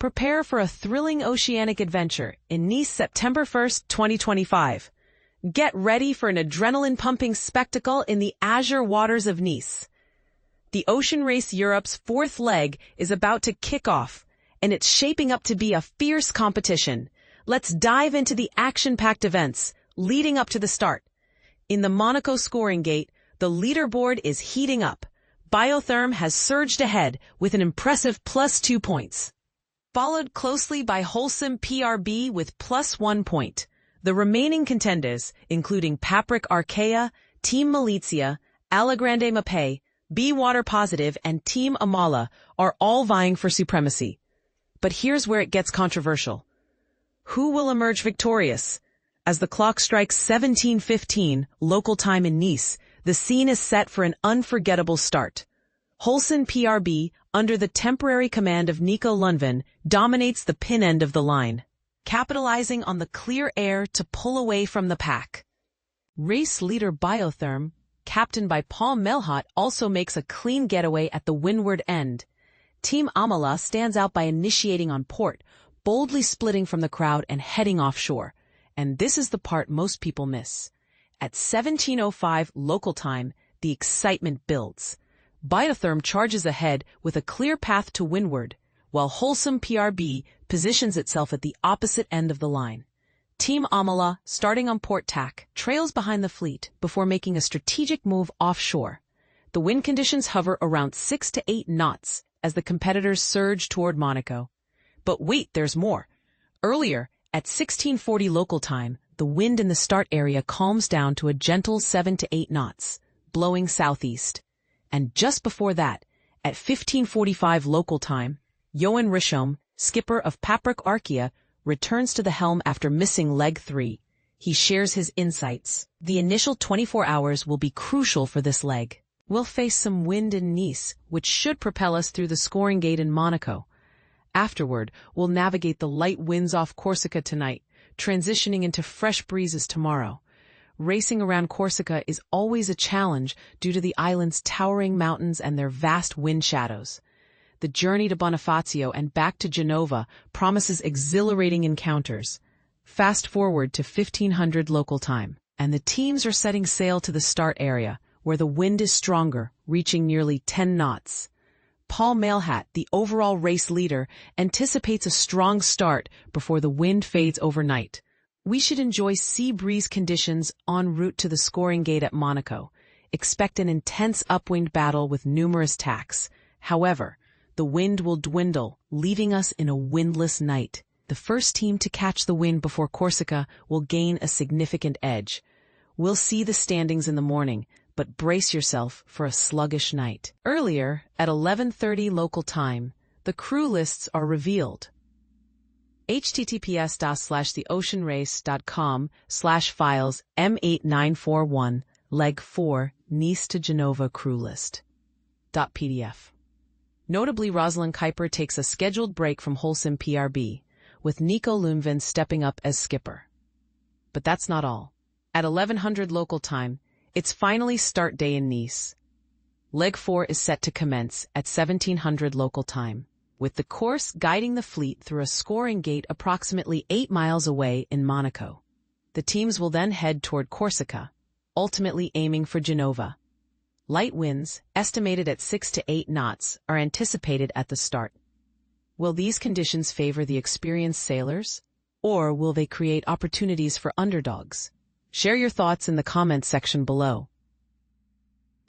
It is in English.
Prepare for a thrilling oceanic adventure in Nice, September 1st, 2025. Get ready for an adrenaline-pumping spectacle in the azure waters of Nice. The Ocean Race Europe's fourth leg is about to kick off, and it's shaping up to be a fierce competition. Let's dive into the action-packed events leading up to the start. In the Monaco scoring gate, the leaderboard is heating up. Biotherm has surged ahead with an impressive +2 points, followed closely by Holcim PRB with +1 point. The remaining contenders, including Paprec Arkéa, Team Militia, Alagrande Mapei, Be Water Positive, and Team Amaala, are all vying for supremacy. But here's where it gets controversial. Who will emerge victorious? As the clock strikes 17:15 local time in Nice, the scene is set for an unforgettable start. Holcim PRB, under the temporary command of Nico Lunven, dominates the pin end of the line, capitalizing on the clear air to pull away from the pack. Race leader Biotherm, captained by Paul Meilhat, also makes a clean getaway at the windward end. Team Amaala stands out by initiating on port, boldly splitting from the crowd and heading offshore. And this is the part most people miss. At 17:05 local time, the excitement builds. Biotherm charges ahead with a clear path to windward, while Holcim PRB positions itself at the opposite end of the line. Team Amaala, starting on port tack, trails behind the fleet before making a strategic move offshore. The wind conditions hover around 6 to 8 knots as the competitors surge toward Monaco. But wait, there's more. Earlier, at 16:40 local time, the wind in the start area calms down to a gentle 7 to 8 knots, blowing southeast. And just before that, at 15:45 local time, Johan Richomme, skipper of Paprec Arkéa, returns to the helm after missing leg 3. He shares his insights. The initial 24 hours will be crucial for this leg. We'll face some wind in Nice, which should propel us through the scoring gate in Monaco. Afterward, we'll navigate the light winds off Corsica tonight, transitioning into fresh breezes tomorrow. Racing around Corsica is always a challenge due to the island's towering mountains and their vast wind shadows. The journey to Bonifacio and back to Genova promises exhilarating encounters. Fast forward to 1500 local time, and the teams are setting sail to the start area, where the wind is stronger, reaching nearly 10 knots. Paul Meilhat, the overall race leader, anticipates a strong start before the wind fades overnight. We should enjoy sea breeze conditions en route to the scoring gate at Monaco. Expect an intense upwind battle with numerous tacks. However, the wind will dwindle, leaving us in a windless night. The first team to catch the wind before Corsica will gain a significant edge. We'll see the standings in the morning, but brace yourself for a sluggish night. Earlier, at 11:30 local time, the crew lists are revealed. https://theoceanrace.com/files M8941 Leg 4 Nice to Genova crew list. .pdf. Notably, Rosalind Kuiper takes a scheduled break from Holcim PRB, with Nico Lunven stepping up as skipper. But that's not all. At 1100 local time, it's finally start day in Nice. Leg 4 is set to commence at 1700 local time, with the course guiding the fleet through a scoring gate approximately 8 miles away in Monaco. The teams will then head toward Corsica, ultimately aiming for Genova. Light winds, estimated at 6 to 8 knots, are anticipated at the start. Will these conditions favor the experienced sailors, or will they create opportunities for underdogs? Share your thoughts in the comments section below.